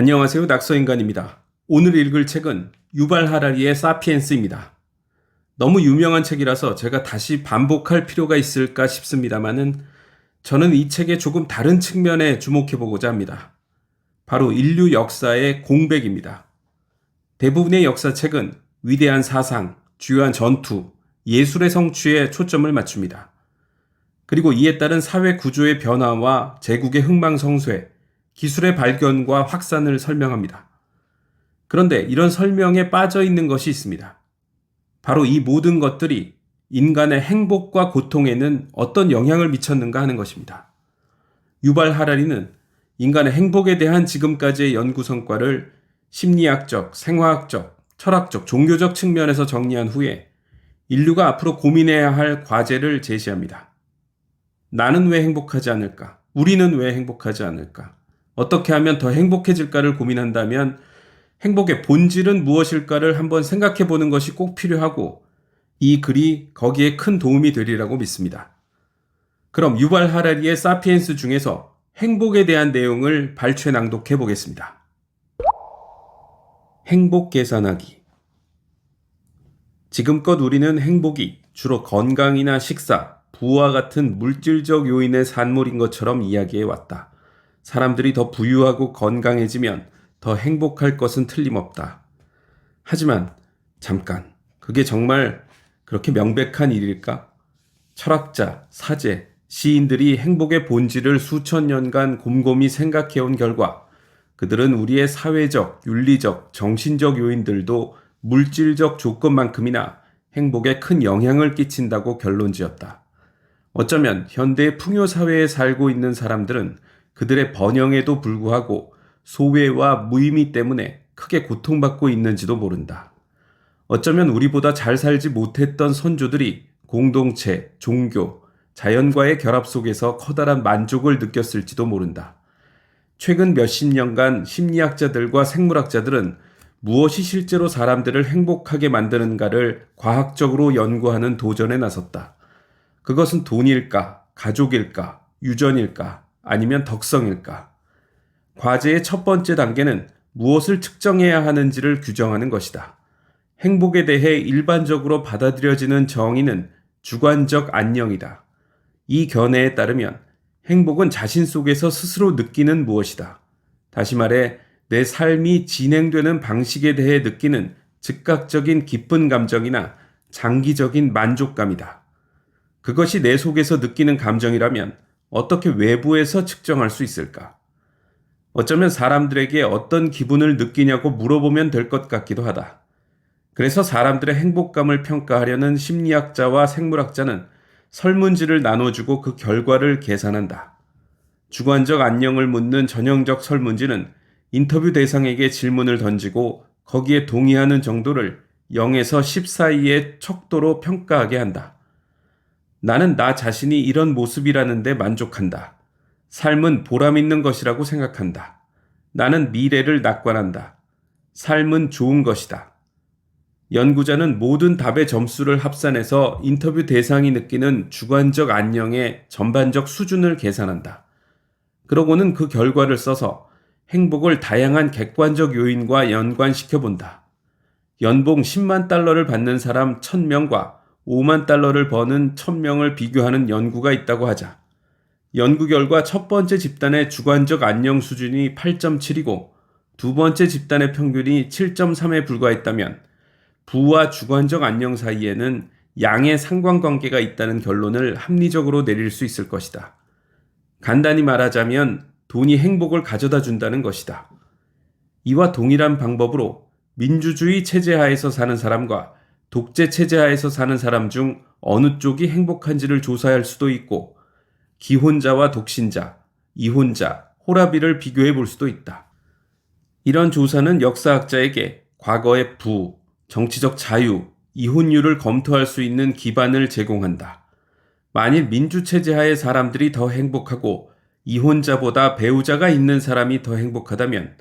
안녕하세요. 낙서인간입니다. 오늘 읽을 책은 유발 하라리의 사피엔스입니다. 너무 유명한 책이라서 제가 다시 반복할 필요가 있을까 싶습니다만은 저는 이 책의 조금 다른 측면에 주목해보고자 합니다. 바로 인류 역사의 공백입니다. 대부분의 역사책은 위대한 사상, 주요한 전투, 예술의 성취에 초점을 맞춥니다. 그리고 이에 따른 사회 구조의 변화와 제국의 흥망성쇠, 기술의 발견과 확산을 설명합니다. 그런데 이런 설명에 빠져 있는 것이 있습니다. 바로 이 모든 것들이 인간의 행복과 고통에는 어떤 영향을 미쳤는가 하는 것입니다. 유발 하라리는 인간의 행복에 대한 지금까지의 연구 성과를 심리학적, 생화학적, 철학적, 종교적 측면에서 정리한 후에 인류가 앞으로 고민해야 할 과제를 제시합니다. 나는 왜 행복하지 않을까? 우리는 왜 행복하지 않을까? 어떻게 하면 더 행복해질까를 고민한다면 행복의 본질은 무엇일까를 한번 생각해 보는 것이 꼭 필요하고 이 글이 거기에 큰 도움이 되리라고 믿습니다. 그럼 유발 하라리의 사피엔스 중에서 행복에 대한 내용을 발췌 낭독해 보겠습니다. 행복 계산하기. 지금껏 우리는 행복이 주로 건강이나 식사, 부와 같은 물질적 요인의 산물인 것처럼 이야기해 왔다. 사람들이 더 부유하고 건강해지면 더 행복할 것은 틀림없다. 하지만 잠깐, 그게 정말 그렇게 명백한 일일까? 철학자, 사제, 시인들이 행복의 본질을 수천 년간 곰곰이 생각해온 결과 그들은 우리의 사회적, 윤리적, 정신적 요인들도 물질적 조건만큼이나 행복에 큰 영향을 끼친다고 결론지었다. 어쩌면 현대의 풍요사회에 살고 있는 사람들은 그들의 번영에도 불구하고 소외와 무의미 때문에 크게 고통받고 있는지도 모른다. 어쩌면 우리보다 잘 살지 못했던 선조들이 공동체, 종교, 자연과의 결합 속에서 커다란 만족을 느꼈을지도 모른다. 최근 몇십 년간 심리학자들과 생물학자들은 무엇이 실제로 사람들을 행복하게 만드는가를 과학적으로 연구하는 도전에 나섰다. 그것은 돈일까, 가족일까, 유전일까, 아니면 덕성일까? 과제의 첫 번째 단계는 무엇을 측정해야 하는지를 규정하는 것이다. 행복에 대해 일반적으로 받아들여지는 정의는 주관적 안녕이다. 이 견해에 따르면 행복은 자신 속에서 스스로 느끼는 무엇이다. 다시 말해 내 삶이 진행되는 방식에 대해 느끼는 즉각적인 기쁜 감정이나 장기적인 만족감이다. 그것이 내 속에서 느끼는 감정이라면 어떻게 외부에서 측정할 수 있을까? 어쩌면 사람들에게 어떤 기분을 느끼냐고 물어보면 될 것 같기도 하다. 그래서 사람들의 행복감을 평가하려는 심리학자와 생물학자는 설문지를 나눠주고 그 결과를 계산한다. 주관적 안녕을 묻는 전형적 설문지는 인터뷰 대상에게 질문을 던지고 거기에 동의하는 정도를 0에서 10 사이의 척도로 평가하게 한다. 나는 나 자신이 이런 모습이라는데 만족한다. 삶은 보람 있는 것이라고 생각한다. 나는 미래를 낙관한다. 삶은 좋은 것이다. 연구자는 모든 답의 점수를 합산해서 인터뷰 대상이 느끼는 주관적 안녕의 전반적 수준을 계산한다. 그러고는 그 결과를 써서 행복을 다양한 객관적 요인과 연관시켜 본다. 연봉 10만 달러를 받는 사람 1000명과 5만 달러를 버는 1000명을 비교하는 연구가 있다고 하자. 연구 결과 첫 번째 집단의 주관적 안녕 수준이 8.7이고 두 번째 집단의 평균이 7.3에 불과했다면 부와 주관적 안녕 사이에는 양의 상관관계가 있다는 결론을 합리적으로 내릴 수 있을 것이다. 간단히 말하자면 돈이 행복을 가져다 준다는 것이다. 이와 동일한 방법으로 민주주의 체제 하에서 사는 사람과 독재 체제 하에서 사는 사람 중 어느 쪽이 행복한지를 조사할 수도 있고 기혼자와 독신자, 이혼자, 호라비를 비교해 볼 수도 있다. 이런 조사는 역사학자에게 과거의 부, 정치적 자유, 이혼율을 검토할 수 있는 기반을 제공한다. 만일 민주체제 하의 사람들이 더 행복하고 이혼자보다 배우자가 있는 사람이 더 행복하다면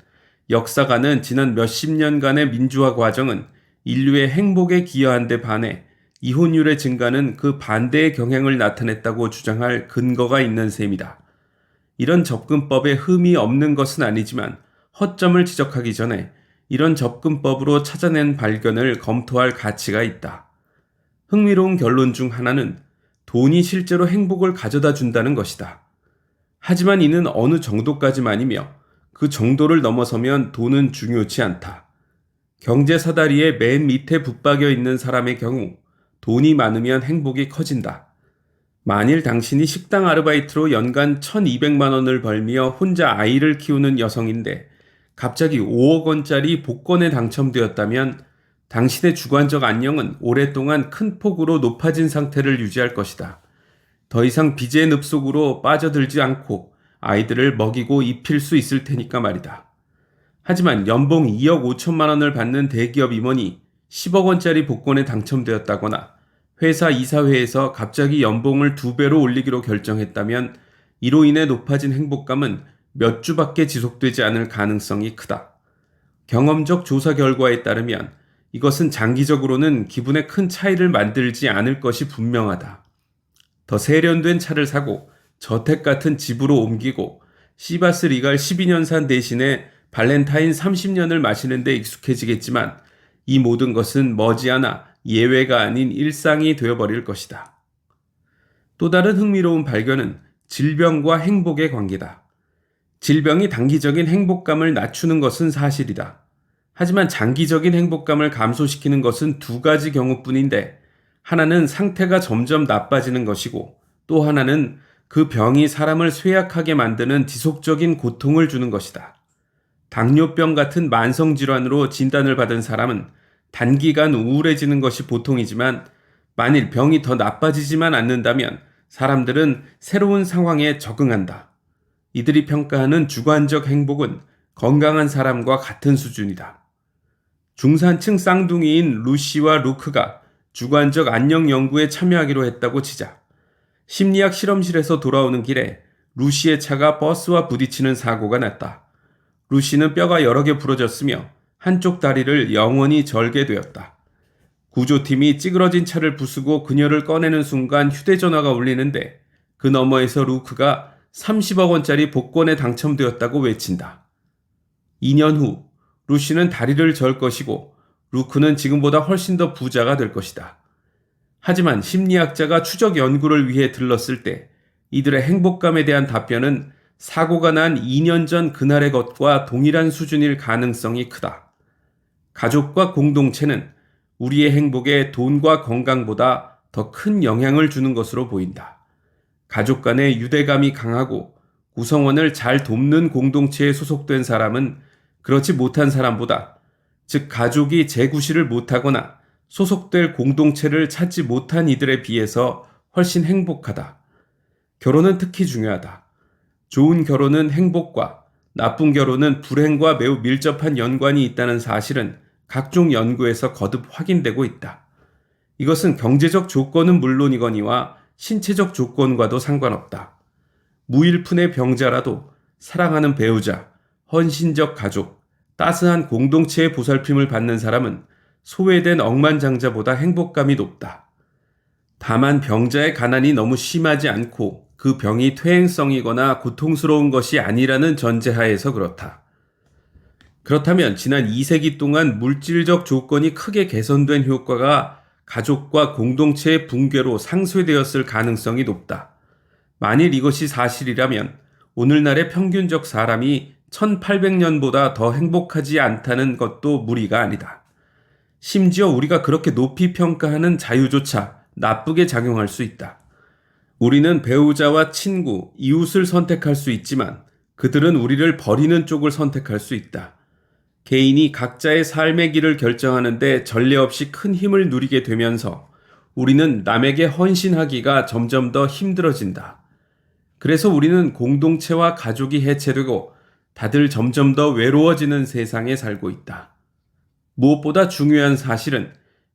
역사가는 지난 몇십 년간의 민주화 과정은 인류의 행복에 기여한 데 반해 이혼율의 증가는 그 반대의 경향을 나타냈다고 주장할 근거가 있는 셈이다. 이런 접근법에 흠이 없는 것은 아니지만 허점을 지적하기 전에 이런 접근법으로 찾아낸 발견을 검토할 가치가 있다. 흥미로운 결론 중 하나는 돈이 실제로 행복을 가져다 준다는 것이다. 하지만 이는 어느 정도까지만이며 그 정도를 넘어서면 돈은 중요치 않다. 경제 사다리의 맨 밑에 붙박여 있는 사람의 경우 돈이 많으면 행복이 커진다. 만일 당신이 식당 아르바이트로 연간 1,200만 원을 벌며 혼자 아이를 키우는 여성인데 갑자기 5억 원짜리 복권에 당첨되었다면 당신의 주관적 안녕은 오랫동안 큰 폭으로 높아진 상태를 유지할 것이다. 더 이상 빚의 늪속으로 빠져들지 않고 아이들을 먹이고 입힐 수 있을 테니까 말이다. 하지만 연봉 2억 5천만 원을 받는 대기업 임원이 10억 원짜리 복권에 당첨되었다거나 회사 이사회에서 갑자기 연봉을 2배로 올리기로 결정했다면 이로 인해 높아진 행복감은 몇 주밖에 지속되지 않을 가능성이 크다. 경험적 조사 결과에 따르면 이것은 장기적으로는 기분에 큰 차이를 만들지 않을 것이 분명하다. 더 세련된 차를 사고 저택 같은 집으로 옮기고 시바스 리갈 12년산 대신에 발렌타인 30년을 마시는 데 익숙해지겠지만 이 모든 것은 머지않아 예외가 아닌 일상이 되어버릴 것이다. 또 다른 흥미로운 발견은 질병과 행복의 관계다. 질병이 단기적인 행복감을 낮추는 것은 사실이다. 하지만 장기적인 행복감을 감소시키는 것은 두 가지 경우뿐인데 하나는 상태가 점점 나빠지는 것이고 또 하나는 그 병이 사람을 쇠약하게 만드는 지속적인 고통을 주는 것이다. 당뇨병 같은 만성질환으로 진단을 받은 사람은 단기간 우울해지는 것이 보통이지만 만일 병이 더 나빠지지만 않는다면 사람들은 새로운 상황에 적응한다. 이들이 평가하는 주관적 행복은 건강한 사람과 같은 수준이다. 중산층 쌍둥이인 루시와 루크가 주관적 안녕 연구에 참여하기로 했다고 치자. 심리학 실험실에서 돌아오는 길에 루시의 차가 버스와 부딪히는 사고가 났다. 루시는 뼈가 여러 개 부러졌으며 한쪽 다리를 영원히 절게 되었다. 구조팀이 찌그러진 차를 부수고 그녀를 꺼내는 순간 휴대전화가 울리는데 그 너머에서 루크가 30억 원짜리 복권에 당첨되었다고 외친다. 2년 후 루시는 다리를 절 것이고 루크는 지금보다 훨씬 더 부자가 될 것이다. 하지만 심리학자가 추적 연구를 위해 들렀을 때 이들의 행복감에 대한 답변은 사고가 난 2년 전 그날의 것과 동일한 수준일 가능성이 크다. 가족과 공동체는 우리의 행복에 돈과 건강보다 더 큰 영향을 주는 것으로 보인다. 가족 간의 유대감이 강하고 구성원을 잘 돕는 공동체에 소속된 사람은 그렇지 못한 사람보다, 즉 가족이 재구실을 못하거나 소속될 공동체를 찾지 못한 이들에 비해서 훨씬 행복하다. 결혼은 특히 중요하다. 좋은 결혼은 행복과 나쁜 결혼은 불행과 매우 밀접한 연관이 있다는 사실은 각종 연구에서 거듭 확인되고 있다. 이것은 경제적 조건은 물론이거니와 신체적 조건과도 상관없다. 무일푼의 병자라도 사랑하는 배우자, 헌신적 가족, 따스한 공동체의 보살핌을 받는 사람은 소외된 억만장자보다 행복감이 높다. 다만 병자의 가난이 너무 심하지 않고 그 병이 퇴행성이거나 고통스러운 것이 아니라는 전제하에서 그렇다. 그렇다면 지난 2세기 동안 물질적 조건이 크게 개선된 효과가 가족과 공동체의 붕괴로 상쇄되었을 가능성이 높다. 만일 이것이 사실이라면 오늘날의 평균적 사람이 1800년보다 더 행복하지 않다는 것도 무리가 아니다. 심지어 우리가 그렇게 높이 평가하는 자유조차 나쁘게 작용할 수 있다. 우리는 배우자와 친구, 이웃을 선택할 수 있지만 그들은 우리를 버리는 쪽을 선택할 수 있다. 개인이 각자의 삶의 길을 결정하는데 전례 없이 큰 힘을 누리게 되면서 우리는 남에게 헌신하기가 점점 더 힘들어진다. 그래서 우리는 공동체와 가족이 해체되고 다들 점점 더 외로워지는 세상에 살고 있다. 무엇보다 중요한 사실은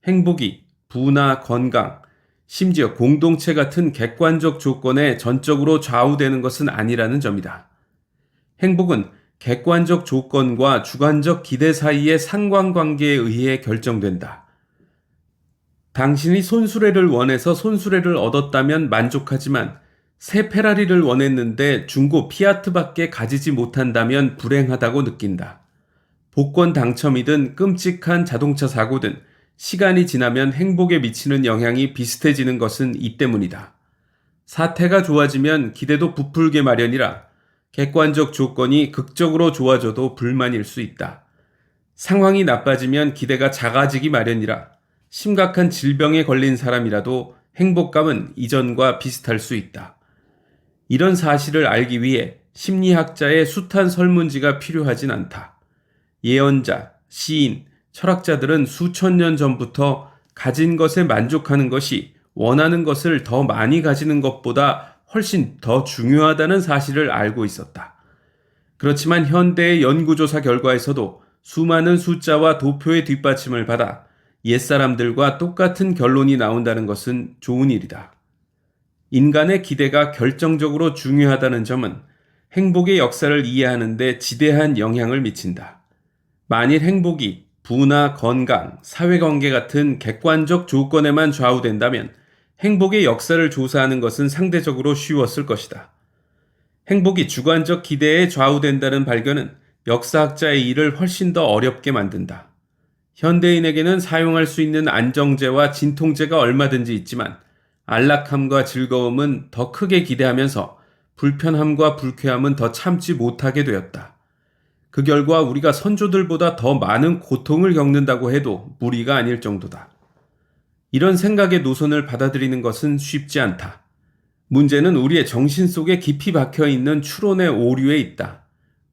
행복이 부나 건강, 심지어 공동체 같은 객관적 조건에 전적으로 좌우되는 것은 아니라는 점이다. 행복은 객관적 조건과 주관적 기대 사이의 상관관계에 의해 결정된다. 당신이 손수레를 원해서 손수레를 얻었다면 만족하지만 새 페라리를 원했는데 중고 피아트밖에 가지지 못한다면 불행하다고 느낀다. 복권 당첨이든 끔찍한 자동차 사고든 시간이 지나면 행복에 미치는 영향이 비슷해지는 것은 이 때문이다. 사태가 좋아지면 기대도 부풀게 마련이라 객관적 조건이 극적으로 좋아져도 불만일 수 있다. 상황이 나빠지면 기대가 작아지기 마련이라 심각한 질병에 걸린 사람이라도 행복감은 이전과 비슷할 수 있다. 이런 사실을 알기 위해 심리학자의 숱한 설문지가 필요하진 않다. 예언자, 시인, 철학자들은 수천 년 전부터 가진 것에 만족하는 것이 원하는 것을 더 많이 가지는 것보다 훨씬 더 중요하다는 사실을 알고 있었다. 그렇지만 현대의 연구조사 결과에서도 수많은 숫자와 도표의 뒷받침을 받아 옛사람들과 똑같은 결론이 나온다는 것은 좋은 일이다. 인간의 기대가 결정적으로 중요하다는 점은 행복의 역사를 이해하는 데 지대한 영향을 미친다. 만일 행복이 부나 건강, 사회관계 같은 객관적 조건에만 좌우된다면 행복의 역사를 조사하는 것은 상대적으로 쉬웠을 것이다. 행복이 주관적 기대에 좌우된다는 발견은 역사학자의 일을 훨씬 더 어렵게 만든다. 현대인에게는 사용할 수 있는 안정제와 진통제가 얼마든지 있지만 안락함과 즐거움은 더 크게 기대하면서 불편함과 불쾌함은 더 참지 못하게 되었다. 그 결과 우리가 선조들보다 더 많은 고통을 겪는다고 해도 무리가 아닐 정도다. 이런 생각의 노선을 받아들이는 것은 쉽지 않다. 문제는 우리의 정신 속에 깊이 박혀 있는 추론의 오류에 있다.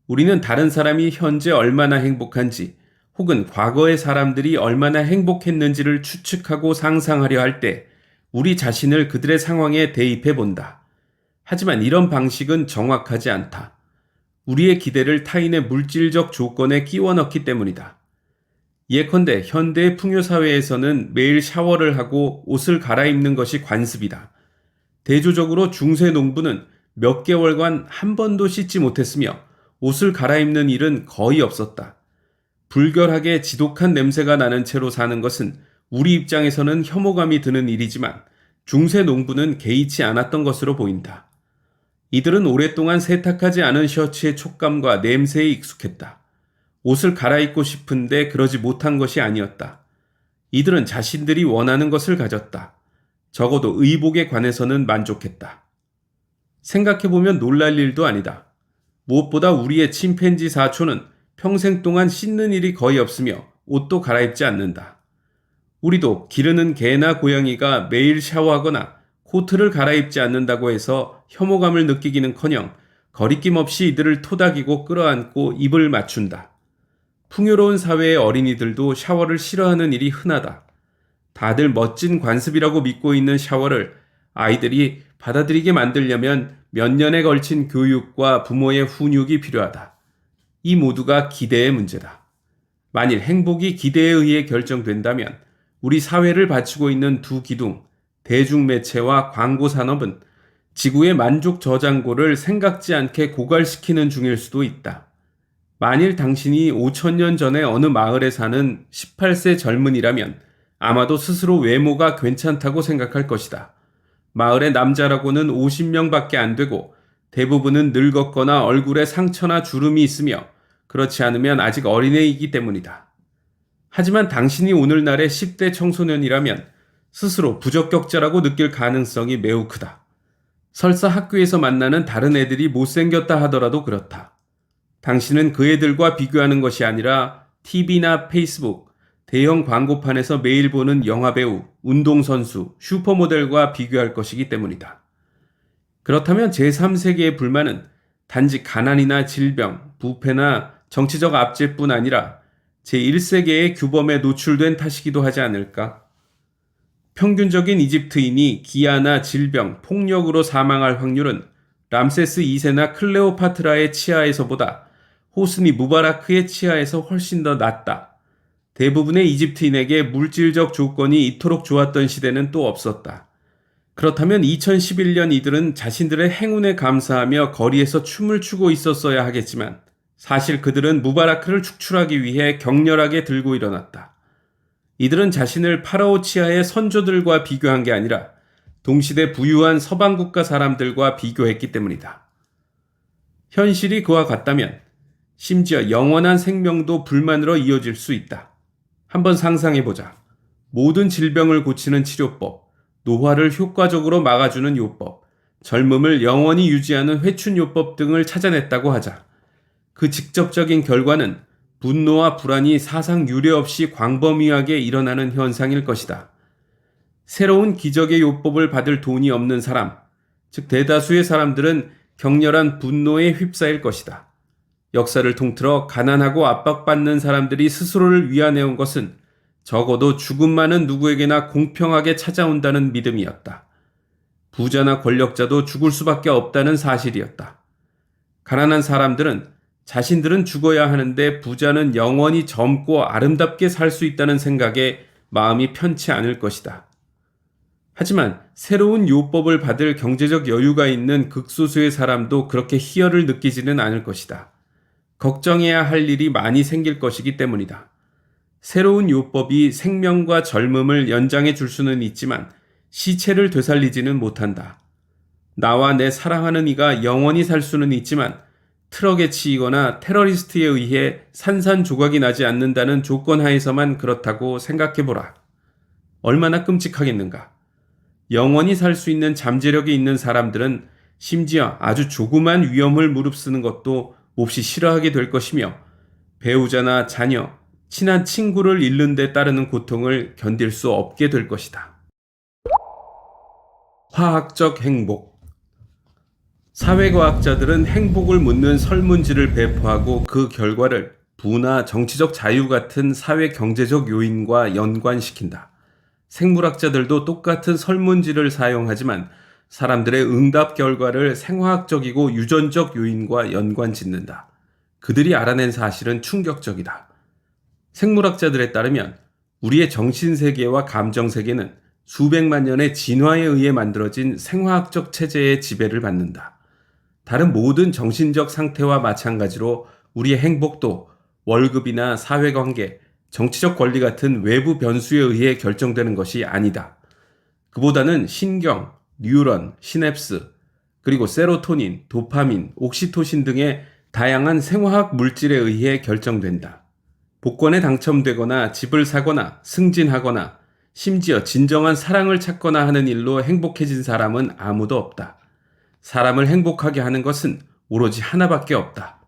우리는 다른 사람이 현재 얼마나 행복한지 혹은 과거의 사람들이 얼마나 행복했는지를 추측하고 상상하려 할 때 우리 자신을 그들의 상황에 대입해 본다. 하지만 이런 방식은 정확하지 않다. 우리의 기대를 타인의 물질적 조건에 끼워 넣기 때문이다. 예컨대 현대의 풍요사회에서는 매일 샤워를 하고 옷을 갈아입는 것이 관습이다. 대조적으로 중세 농부는 몇 개월간 한 번도 씻지 못했으며 옷을 갈아입는 일은 거의 없었다. 불결하게 지독한 냄새가 나는 채로 사는 것은 우리 입장에서는 혐오감이 드는 일이지만 중세 농부는 개의치 않았던 것으로 보인다. 이들은 오랫동안 세탁하지 않은 셔츠의 촉감과 냄새에 익숙했다. 옷을 갈아입고 싶은데 그러지 못한 것이 아니었다. 이들은 자신들이 원하는 것을 가졌다. 적어도 의복에 관해서는 만족했다. 생각해보면 놀랄 일도 아니다. 무엇보다 우리의 침팬지 사촌은 평생 동안 씻는 일이 거의 없으며 옷도 갈아입지 않는다. 우리도 기르는 개나 고양이가 매일 샤워하거나 코트를 갈아입지 않는다고 해서 혐오감을 느끼기는커녕 거리낌 없이 이들을 토닥이고 끌어안고 입을 맞춘다. 풍요로운 사회의 어린이들도 샤워를 싫어하는 일이 흔하다. 다들 멋진 관습이라고 믿고 있는 샤워를 아이들이 받아들이게 만들려면 몇 년에 걸친 교육과 부모의 훈육이 필요하다. 이 모두가 기대의 문제다. 만일 행복이 기대에 의해 결정된다면 우리 사회를 바치고 있는 두 기둥, 대중매체와 광고산업은 지구의 만족 저장고를 생각지 않게 고갈시키는 중일 수도 있다. 만일 당신이 5,000년 전에 어느 마을에 사는 18세 젊은이라면 아마도 스스로 외모가 괜찮다고 생각할 것이다. 마을의 남자라고는 50명밖에 안 되고 대부분은 늙었거나 얼굴에 상처나 주름이 있으며 그렇지 않으면 아직 어린애이기 때문이다. 하지만 당신이 오늘날의 10대 청소년이라면 스스로 부적격자라고 느낄 가능성이 매우 크다. 설사 학교에서 만나는 다른 애들이 못생겼다 하더라도 그렇다. 당신은 그 애들과 비교하는 것이 아니라 TV나 페이스북, 대형 광고판에서 매일 보는 영화배우, 운동선수, 슈퍼모델과 비교할 것이기 때문이다. 그렇다면 제3세계의 불만은 단지 가난이나 질병, 부패나 정치적 압제뿐 아니라 제1세계의 규범에 노출된 탓이기도 하지 않을까? 평균적인 이집트인이 기아나 질병, 폭력으로 사망할 확률은 람세스 2세나 클레오파트라의 치하에서보다 호스니 무바라크의 치하에서 훨씬 더 낮다. 대부분의 이집트인에게 물질적 조건이 이토록 좋았던 시대는 또 없었다. 그렇다면 2011년 이들은 자신들의 행운에 감사하며 거리에서 춤을 추고 있었어야 하겠지만 사실 그들은 무바라크를 축출하기 위해 격렬하게 들고 일어났다. 이들은 자신을 파라오 치하의 선조들과 비교한 게 아니라 동시대 부유한 서방 국가 사람들과 비교했기 때문이다. 현실이 그와 같다면 심지어 영원한 생명도 불만으로 이어질 수 있다. 한번 상상해보자. 모든 질병을 고치는 치료법, 노화를 효과적으로 막아주는 요법, 젊음을 영원히 유지하는 회춘요법 등을 찾아냈다고 하자. 그 직접적인 결과는 분노와 불안이 사상 유례 없이 광범위하게 일어나는 현상일 것이다. 새로운 기적의 요법을 받을 돈이 없는 사람, 즉 대다수의 사람들은 격렬한 분노에 휩싸일 것이다. 역사를 통틀어 가난하고 압박받는 사람들이 스스로를 위안해온 것은 적어도 죽음만은 누구에게나 공평하게 찾아온다는 믿음이었다. 부자나 권력자도 죽을 수밖에 없다는 사실이었다. 가난한 사람들은 자신들은 죽어야 하는데 부자는 영원히 젊고 아름답게 살 수 있다는 생각에 마음이 편치 않을 것이다. 하지만 새로운 요법을 받을 경제적 여유가 있는 극소수의 사람도 그렇게 희열을 느끼지는 않을 것이다. 걱정해야 할 일이 많이 생길 것이기 때문이다. 새로운 요법이 생명과 젊음을 연장해 줄 수는 있지만 시체를 되살리지는 못한다. 나와 내 사랑하는 이가 영원히 살 수는 있지만 트럭에 치이거나 테러리스트에 의해 산산조각이 나지 않는다는 조건 하에서만 그렇다고 생각해보라. 얼마나 끔찍하겠는가. 영원히 살 수 있는 잠재력이 있는 사람들은 심지어 아주 조그만 위험을 무릅쓰는 것도 몹시 싫어하게 될 것이며 배우자나 자녀, 친한 친구를 잃는 데 따르는 고통을 견딜 수 없게 될 것이다. 화학적 행복. 사회과학자들은 행복을 묻는 설문지를 배포하고 그 결과를 부나 정치적 자유 같은 사회 경제적 요인과 연관시킨다. 생물학자들도 똑같은 설문지를 사용하지만 사람들의 응답 결과를 생화학적이고 유전적 요인과 연관짓는다. 그들이 알아낸 사실은 충격적이다. 생물학자들에 따르면 우리의 정신세계와 감정세계는 수백만 년의 진화에 의해 만들어진 생화학적 체제의 지배를 받는다. 다른 모든 정신적 상태와 마찬가지로 우리의 행복도 월급이나 사회관계, 정치적 권리 같은 외부 변수에 의해 결정되는 것이 아니다. 그보다는 신경, 뉴런, 시냅스, 그리고 세로토닌, 도파민, 옥시토신 등의 다양한 생화학 물질에 의해 결정된다. 복권에 당첨되거나 집을 사거나 승진하거나 심지어 진정한 사랑을 찾거나 하는 일로 행복해진 사람은 아무도 없다. 사람을 행복하게 하는 것은 오로지 하나밖에 없다.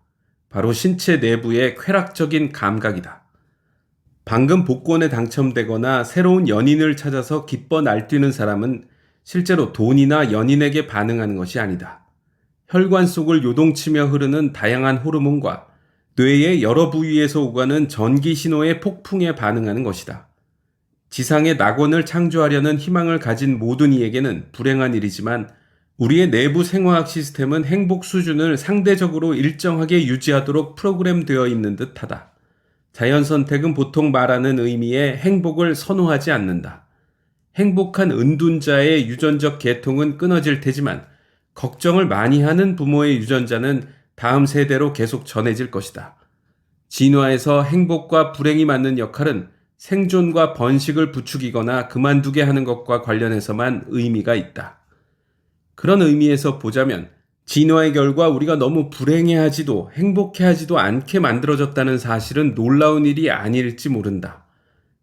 바로 신체 내부의 쾌락적인 감각이다. 방금 복권에 당첨되거나 새로운 연인을 찾아서 기뻐 날뛰는 사람은 실제로 돈이나 연인에게 반응하는 것이 아니다. 혈관 속을 요동치며 흐르는 다양한 호르몬과 뇌의 여러 부위에서 오가는 전기 신호의 폭풍에 반응하는 것이다. 지상의 낙원을 창조하려는 희망을 가진 모든 이에게는 불행한 일이지만 우리의 내부 생화학 시스템은 행복 수준을 상대적으로 일정하게 유지하도록 프로그램되어 있는 듯하다. 자연 선택은 보통 말하는 의미의 행복을 선호하지 않는다. 행복한 은둔자의 유전적 계통은 끊어질 테지만 걱정을 많이 하는 부모의 유전자는 다음 세대로 계속 전해질 것이다. 진화에서 행복과 불행이 맞는 역할은 생존과 번식을 부추기거나 그만두게 하는 것과 관련해서만 의미가 있다. 그런 의미에서 보자면 진화의 결과 우리가 너무 불행해하지도 행복해하지도 않게 만들어졌다는 사실은 놀라운 일이 아닐지 모른다.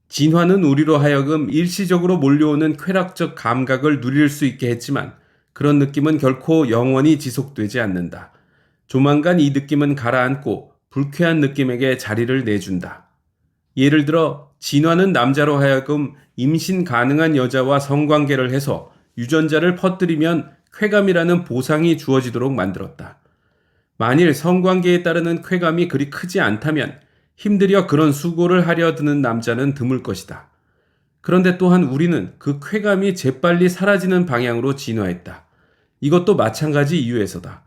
진화는 우리로 하여금 일시적으로 몰려오는 쾌락적 감각을 누릴 수 있게 했지만 그런 느낌은 결코 영원히 지속되지 않는다. 조만간 이 느낌은 가라앉고 불쾌한 느낌에게 자리를 내준다. 예를 들어 진화는 남자로 하여금 임신 가능한 여자와 성관계를 해서 유전자를 퍼뜨리면 쾌감이라는 보상이 주어지도록 만들었다. 만일 성관계에 따르는 쾌감이 그리 크지 않다면 힘들여 그런 수고를 하려 드는 남자는 드물 것이다. 그런데 또한 우리는 그 쾌감이 재빨리 사라지는 방향으로 진화했다. 이것도 마찬가지 이유에서다.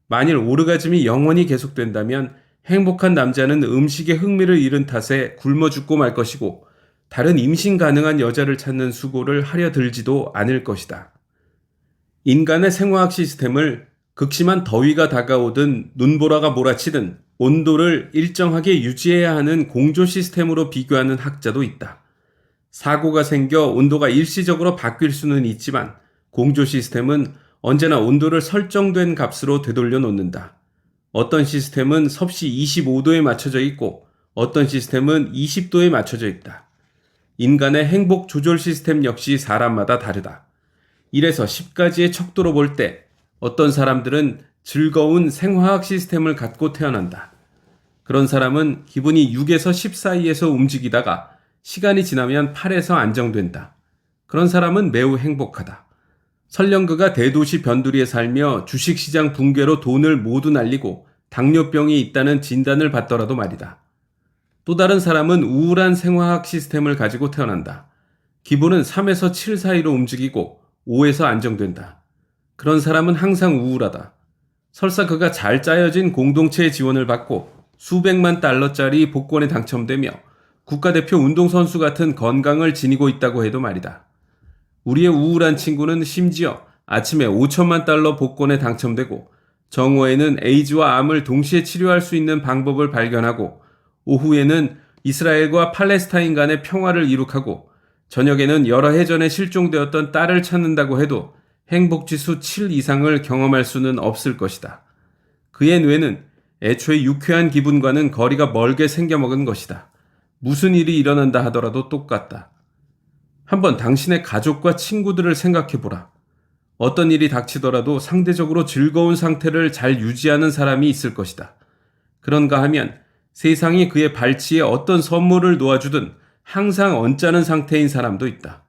만일 오르가즘이 영원히 계속된다면 행복한 남자는 음식에 흥미를 잃은 탓에 굶어 죽고 말 것이고 다른 임신 가능한 여자를 찾는 수고를 하려 들지도 않을 것이다. 인간의 생화학 시스템을 극심한 더위가 다가오든 눈보라가 몰아치든 온도를 일정하게 유지해야 하는 공조 시스템으로 비교하는 학자도 있다. 사고가 생겨 온도가 일시적으로 바뀔 수는 있지만 공조 시스템은 언제나 온도를 설정된 값으로 되돌려 놓는다. 어떤 시스템은 섭씨 25도에 맞춰져 있고 어떤 시스템은 20도에 맞춰져 있다. 인간의 행복 조절 시스템 역시 사람마다 다르다. 1에서 10까지의 척도로 볼 때 어떤 사람들은 즐거운 생화학 시스템을 갖고 태어난다. 그런 사람은 기분이 6에서 10 사이에서 움직이다가 시간이 지나면 8에서 안정된다. 그런 사람은 매우 행복하다. 설령 그가 대도시 변두리에 살며 주식시장 붕괴로 돈을 모두 날리고 당뇨병이 있다는 진단을 받더라도 말이다. 또 다른 사람은 우울한 생화학 시스템을 가지고 태어난다. 기분은 3에서 7 사이로 움직이고 5에서 안정된다. 그런 사람은 항상 우울하다. 설사 그가 잘 짜여진 공동체의 지원을 받고 수백만 달러짜리 복권에 당첨되며 국가대표 운동선수 같은 건강을 지니고 있다고 해도 말이다. 우리의 우울한 친구는 심지어 아침에 5천만 달러 복권에 당첨되고 정오에는 에이즈와 암을 동시에 치료할 수 있는 방법을 발견하고 오후에는 이스라엘과 팔레스타인 간의 평화를 이룩하고 저녁에는 여러 해 전에 실종되었던 딸을 찾는다고 해도 행복지수 7 이상을 경험할 수는 없을 것이다. 그의 뇌는 애초에 유쾌한 기분과는 거리가 멀게 생겨먹은 것이다. 무슨 일이 일어난다 하더라도 똑같다. 한번 당신의 가족과 친구들을 생각해보라. 어떤 일이 닥치더라도 상대적으로 즐거운 상태를 잘 유지하는 사람이 있을 것이다. 그런가 하면 세상이 그의 발치에 어떤 선물을 놓아주든 항상 언짢은 상태인 사람도 있다.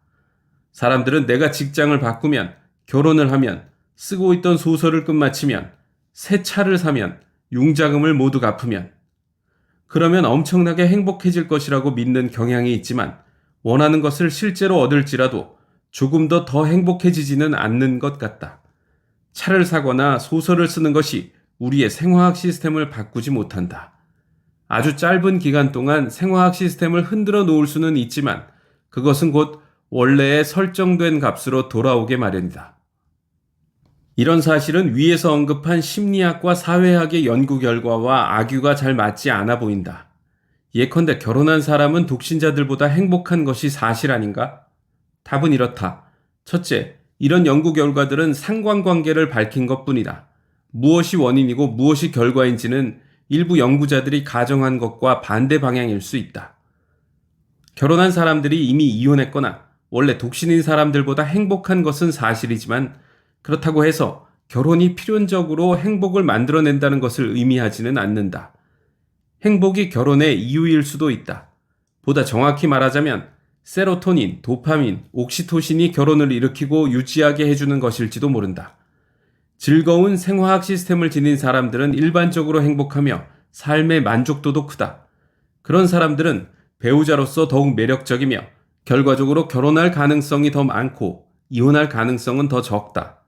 사람들은 내가 직장을 바꾸면, 결혼을 하면, 쓰고 있던 소설을 끝마치면, 새 차를 사면, 융자금을 모두 갚으면, 그러면 엄청나게 행복해질 것이라고 믿는 경향이 있지만 원하는 것을 실제로 얻을지라도 조금 더 행복해지지는 않는 것 같다. 차를 사거나 소설을 쓰는 것이 우리의 생화학 시스템을 바꾸지 못한다. 아주 짧은 기간 동안 생화학 시스템을 흔들어 놓을 수는 있지만 그것은 곧 원래의 설정된 값으로 돌아오게 마련이다. 이런 사실은 위에서 언급한 심리학과 사회학의 연구 결과와 악유가 잘 맞지 않아 보인다. 예컨대 결혼한 사람은 독신자들보다 행복한 것이 사실 아닌가? 답은 이렇다. 첫째, 이런 연구 결과들은 상관관계를 밝힌 것뿐이다. 무엇이 원인이고 무엇이 결과인지는 일부 연구자들이 가정한 것과 반대 방향일 수 있다. 결혼한 사람들이 이미 이혼했거나 원래 독신인 사람들보다 행복한 것은 사실이지만 그렇다고 해서 결혼이 필연적으로 행복을 만들어낸다는 것을 의미하지는 않는다. 행복이 결혼의 이유일 수도 있다. 보다 정확히 말하자면 세로토닌, 도파민, 옥시토신이 결혼을 일으키고 유지하게 해주는 것일지도 모른다. 즐거운 생화학 시스템을 지닌 사람들은 일반적으로 행복하며 삶의 만족도도 크다. 그런 사람들은 배우자로서 더욱 매력적이며 결과적으로 결혼할 가능성이 더 많고 이혼할 가능성은 더 적다.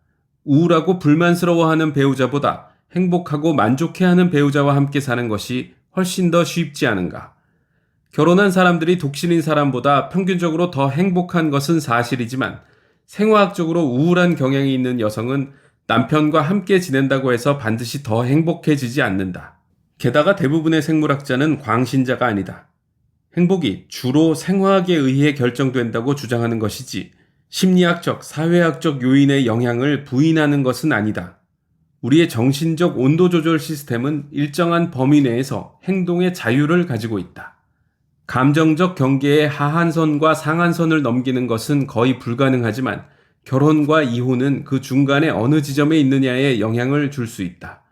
우울하고 불만스러워하는 배우자보다 행복하고 만족해하는 배우자와 함께 사는 것이 훨씬 더 쉽지 않은가. 결혼한 사람들이 독신인 사람보다 평균적으로 더 행복한 것은 사실이지만 생화학적으로 우울한 경향이 있는 여성은 남편과 함께 지낸다고 해서 반드시 더 행복해지지 않는다. 게다가 대부분의 생물학자는 광신자가 아니다. 행복이 주로 생화학에 의해 결정된다고 주장하는 것이지 심리학적, 사회학적 요인의 영향을 부인하는 것은 아니다. 우리의 정신적 온도 조절 시스템은 일정한 범위 내에서 행동의 자유를 가지고 있다. 감정적 경계의 하한선과 상한선을 넘기는 것은 거의 불가능하지만 결혼과 이혼은 그 중간에 어느 지점에 있느냐에 영향을 줄 수 있다.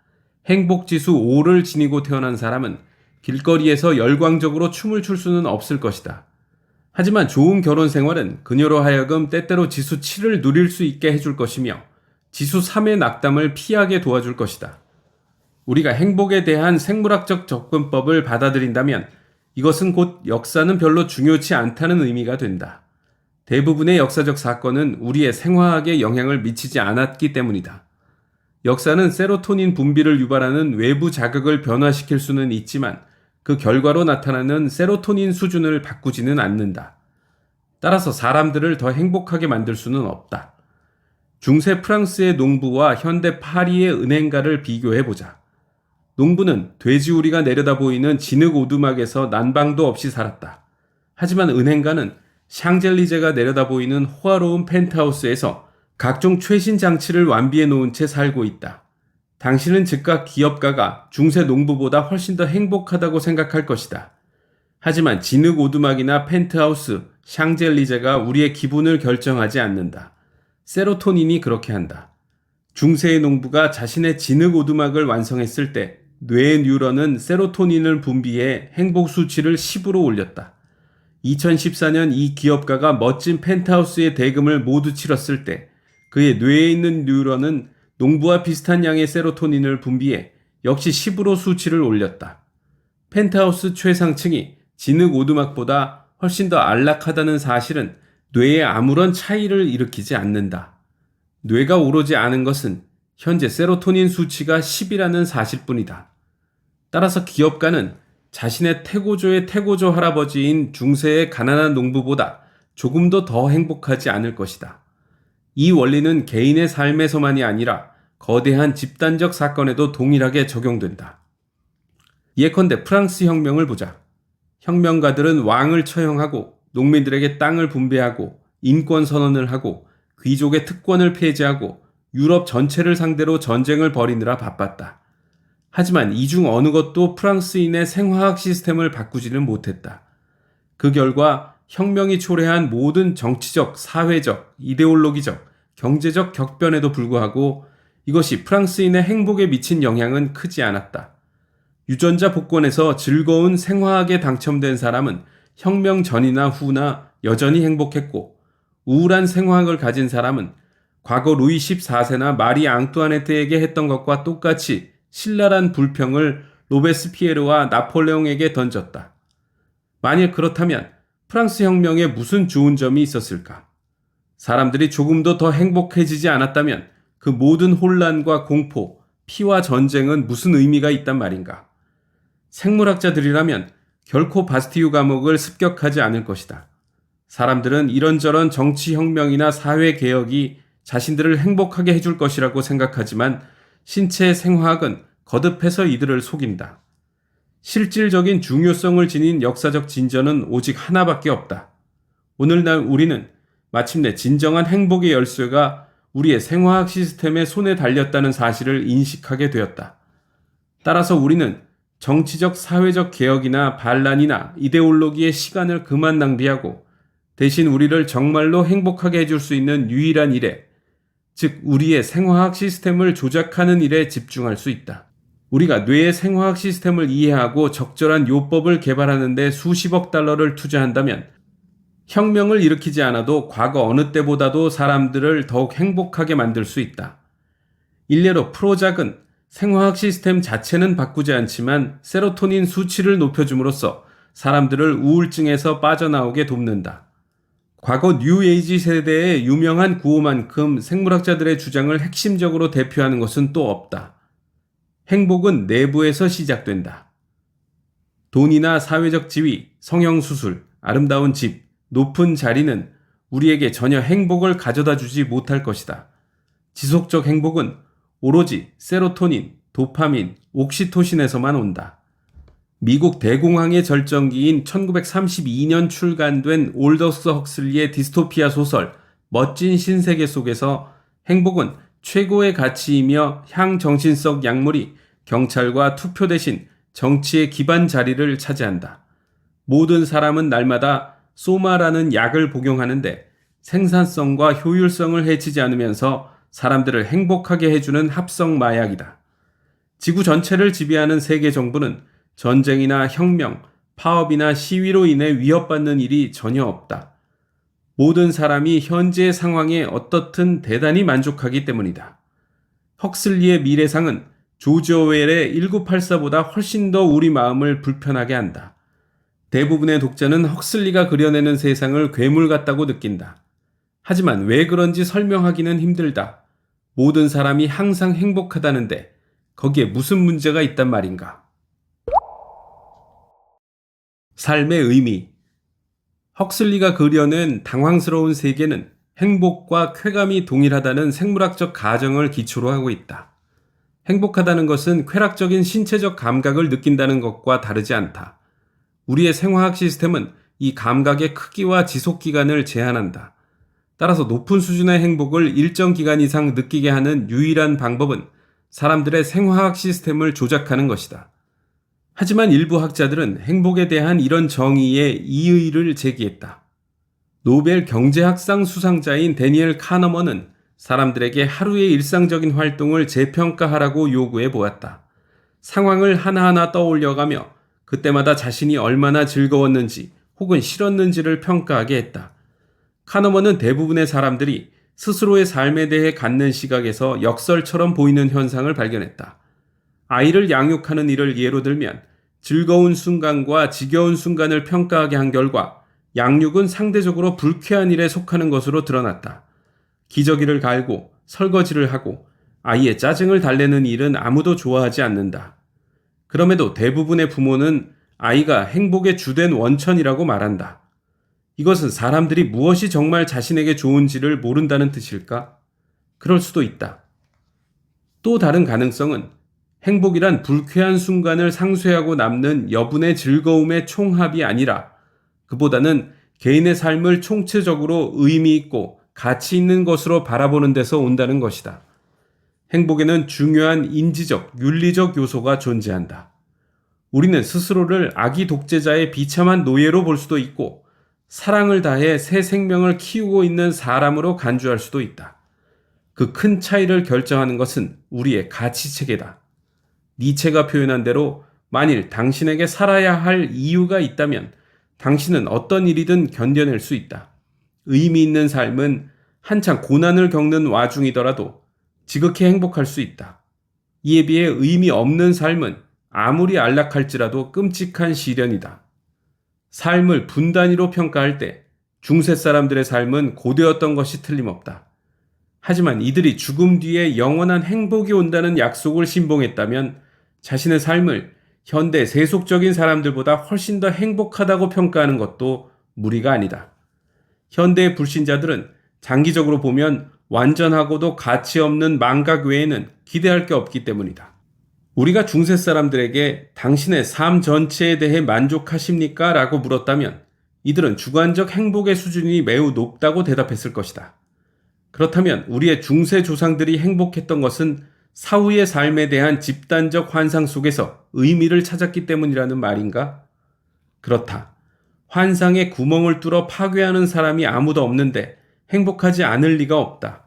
행복지수 5를 지니고 태어난 사람은 길거리에서 열광적으로 춤을 출 수는 없을 것이다. 하지만 좋은 결혼 생활은 그녀로 하여금 때때로 지수 7을 누릴 수 있게 해줄 것이며 지수 3의 낙담을 피하게 도와줄 것이다. 우리가 행복에 대한 생물학적 접근법을 받아들인다면 이것은 곧 역사는 별로 중요치 않다는 의미가 된다. 대부분의 역사적 사건은 우리의 생화학에 영향을 미치지 않았기 때문이다. 역사는 세로토닌 분비를 유발하는 외부 자극을 변화시킬 수는 있지만 그 결과로 나타나는 세로토닌 수준을 바꾸지는 않는다. 따라서 사람들을 더 행복하게 만들 수는 없다. 중세 프랑스의 농부와 현대 파리의 은행가를 비교해보자. 농부는 돼지우리가 내려다 보이는 진흙 오두막에서 난방도 없이 살았다. 하지만 은행가는 샹젤리제가 내려다 보이는 호화로운 펜트하우스에서 각종 최신 장치를 완비해 놓은 채 살고 있다. 당신은 즉각 기업가가 중세 농부보다 훨씬 더 행복하다고 생각할 것이다. 하지만 진흙 오두막이나 펜트하우스, 샹젤리제가 우리의 기분을 결정하지 않는다. 세로토닌이 그렇게 한다. 중세의 농부가 자신의 진흙 오두막을 완성했을 때 뇌의 뉴런은 세로토닌을 분비해 행복 수치를 10으로 올렸다. 2014년 이 기업가가 멋진 펜트하우스의 대금을 모두 치렀을 때 그의 뇌에 있는 뉴런은 농부와 비슷한 양의 세로토닌을 분비해 역시 10으로 수치를 올렸다. 펜트하우스 최상층이 진흙 오두막보다 훨씬 더 안락하다는 사실은 뇌에 아무런 차이를 일으키지 않는다. 뇌가 오르지 않은 것은 현재 세로토닌 수치가 10이라는 사실뿐이다. 따라서 기업가는 자신의 태고조의 태고조 할아버지인 중세의 가난한 농부보다 조금도 더 행복하지 않을 것이다. 이 원리는 개인의 삶에서만이 아니라 거대한 집단적 사건에도 동일하게 적용된다. 예컨대 프랑스 혁명을 보자. 혁명가들은 왕을 처형하고 농민들에게 땅을 분배하고 인권 선언을 하고 귀족의 특권을 폐지하고 유럽 전체를 상대로 전쟁을 벌이느라 바빴다. 하지만 이 중 어느 것도 프랑스인의 생화학 시스템을 바꾸지는 못했다. 그 결과 혁명이 초래한 모든 정치적, 사회적, 이데올로기적, 경제적 격변에도 불구하고 이것이 프랑스인의 행복에 미친 영향은 크지 않았다. 유전자 복권에서 즐거운 생화학에 당첨된 사람은 혁명 전이나 후나 여전히 행복했고 우울한 생화학을 가진 사람은 과거 루이 14세나 마리 앙뚜아네트에게 했던 것과 똑같이 신랄한 불평을 로베스피에르와 나폴레옹에게 던졌다. 만일 그렇다면 프랑스 혁명에 무슨 좋은 점이 있었을까? 사람들이 조금도 더 행복해지지 않았다면 그 모든 혼란과 공포, 피와 전쟁은 무슨 의미가 있단 말인가? 생물학자들이라면 결코 바스티유 감옥을 습격하지 않을 것이다. 사람들은 이런저런 정치혁명이나 사회개혁이 자신들을 행복하게 해줄 것이라고 생각하지만 신체의 생화학은 거듭해서 이들을 속인다. 실질적인 중요성을 지닌 역사적 진전은 오직 하나밖에 없다. 오늘날 우리는 마침내 진정한 행복의 열쇠가 우리의 생화학 시스템의 손에 달렸다는 사실을 인식하게 되었다. 따라서 우리는 정치적 사회적 개혁이나 반란이나 이데올로기의 시간을 그만 낭비하고 대신 우리를 정말로 행복하게 해줄 수 있는 유일한 일에, 즉 우리의 생화학 시스템을 조작하는 일에 집중할 수 있다. 우리가 뇌의 생화학 시스템을 이해하고 적절한 요법을 개발하는 데 수십억 달러를 투자한다면 혁명을 일으키지 않아도 과거 어느 때보다도 사람들을 더욱 행복하게 만들 수 있다. 일례로 프로작은 생화학 시스템 자체는 바꾸지 않지만 세로토닌 수치를 높여줌으로써 사람들을 우울증에서 빠져나오게 돕는다. 과거 뉴에이지 세대의 유명한 구호만큼 생물학자들의 주장을 핵심적으로 대표하는 것은 또 없다. 행복은 내부에서 시작된다. 돈이나 사회적 지위, 성형수술, 아름다운 집, 높은 자리는 우리에게 전혀 행복을 가져다 주지 못할 것이다. 지속적 행복은 오로지 세로토닌, 도파민, 옥시토신에서만 온다. 미국 대공황의 절정기인 1932년 출간된 올더스 헉슬리의 디스토피아 소설 멋진 신세계 속에서 행복은 최고의 가치이며 향정신성 약물이 경찰과 투표 대신 정치의 기반 자리를 차지한다. 모든 사람은 날마다 소마라는 약을 복용하는데 생산성과 효율성을 해치지 않으면서 사람들을 행복하게 해주는 합성 마약이다. 지구 전체를 지배하는 세계 정부는 전쟁이나 혁명, 파업이나 시위로 인해 위협받는 일이 전혀 없다. 모든 사람이 현재의 상황에 어떻든 대단히 만족하기 때문이다. 헉슬리의 미래상은 조지 오웰의 1984보다 훨씬 더 우리 마음을 불편하게 한다. 대부분의 독자는 헉슬리가 그려내는 세상을 괴물 같다고 느낀다. 하지만 왜 그런지 설명하기는 힘들다. 모든 사람이 항상 행복하다는데 거기에 무슨 문제가 있단 말인가? 삶의 의미. 헉슬리가 그려낸 당황스러운 세계는 행복과 쾌감이 동일하다는 생물학적 가정을 기초로 하고 있다. 행복하다는 것은 쾌락적인 신체적 감각을 느낀다는 것과 다르지 않다. 우리의 생화학 시스템은 이 감각의 크기와 지속기간을 제한한다. 따라서 높은 수준의 행복을 일정 기간 이상 느끼게 하는 유일한 방법은 사람들의 생화학 시스템을 조작하는 것이다. 하지만 일부 학자들은 행복에 대한 이런 정의에 이의를 제기했다. 노벨 경제학상 수상자인 데니엘 카너먼은 사람들에게 하루의 일상적인 활동을 재평가하라고 요구해 보았다. 상황을 하나하나 떠올려가며 그때마다 자신이 얼마나 즐거웠는지 혹은 싫었는지를 평가하게 했다. 카너먼은 대부분의 사람들이 스스로의 삶에 대해 갖는 시각에서 역설처럼 보이는 현상을 발견했다. 아이를 양육하는 일을 예로 들면 즐거운 순간과 지겨운 순간을 평가하게 한 결과 양육은 상대적으로 불쾌한 일에 속하는 것으로 드러났다. 기저귀를 갈고 설거지를 하고 아이의 짜증을 달래는 일은 아무도 좋아하지 않는다. 그럼에도 대부분의 부모는 아이가 행복의 주된 원천이라고 말한다. 이것은 사람들이 무엇이 정말 자신에게 좋은지를 모른다는 뜻일까? 그럴 수도 있다. 또 다른 가능성은 행복이란 불쾌한 순간을 상쇄하고 남는 여분의 즐거움의 총합이 아니라 그보다는 개인의 삶을 총체적으로 의미 있고 가치 있는 것으로 바라보는 데서 온다는 것이다. 행복에는 중요한 인지적, 윤리적 요소가 존재한다. 우리는 스스로를 아기 독재자의 비참한 노예로 볼 수도 있고 사랑을 다해 새 생명을 키우고 있는 사람으로 간주할 수도 있다. 그 큰 차이를 결정하는 것은 우리의 가치체계다. 니체가 표현한 대로 만일 당신에게 살아야 할 이유가 있다면 당신은 어떤 일이든 견뎌낼 수 있다. 의미 있는 삶은 한창 고난을 겪는 와중이더라도 지극히 행복할 수 있다. 이에 비해 의미 없는 삶은 아무리 안락할지라도 끔찍한 시련이다. 삶을 분단위로 평가할 때 중세 사람들의 삶은 고되었던 것이 틀림없다. 하지만 이들이 죽음 뒤에 영원한 행복이 온다는 약속을 신봉했다면 자신의 삶을 현대 세속적인 사람들보다 훨씬 더 행복하다고 평가하는 것도 무리가 아니다. 현대의 불신자들은 장기적으로 보면 완전하고도 가치 없는 망각 외에는 기대할 게 없기 때문이다. 우리가 중세 사람들에게 당신의 삶 전체에 대해 만족하십니까? 라고 물었다면 이들은 주관적 행복의 수준이 매우 높다고 대답했을 것이다. 그렇다면 우리의 중세 조상들이 행복했던 것은 사후의 삶에 대한 집단적 환상 속에서 의미를 찾았기 때문이라는 말인가? 그렇다. 환상의 구멍을 뚫어 파괴하는 사람이 아무도 없는데 행복하지 않을 리가 없다.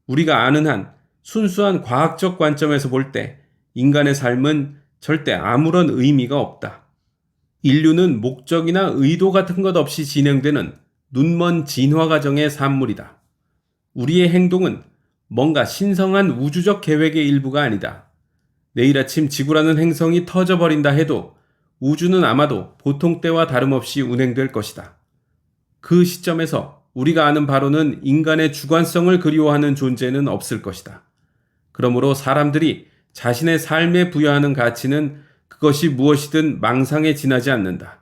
우리가 아는 한 순수한 과학적 관점에서 볼 때 인간의 삶은 절대 아무런 의미가 없다. 인류는 목적이나 의도 같은 것 없이 진행되는 눈먼 진화 과정의 산물이다. 우리의 행동은 뭔가 신성한 우주적 계획의 일부가 아니다. 내일 아침 지구라는 행성이 터져버린다 해도 우주는 아마도 보통 때와 다름없이 운행될 것이다. 그 시점에서 우리가 아는 바로는 인간의 주관성을 그리워하는 존재는 없을 것이다. 그러므로 사람들이 자신의 삶에 부여하는 가치는 그것이 무엇이든 망상에 지나지 않는다.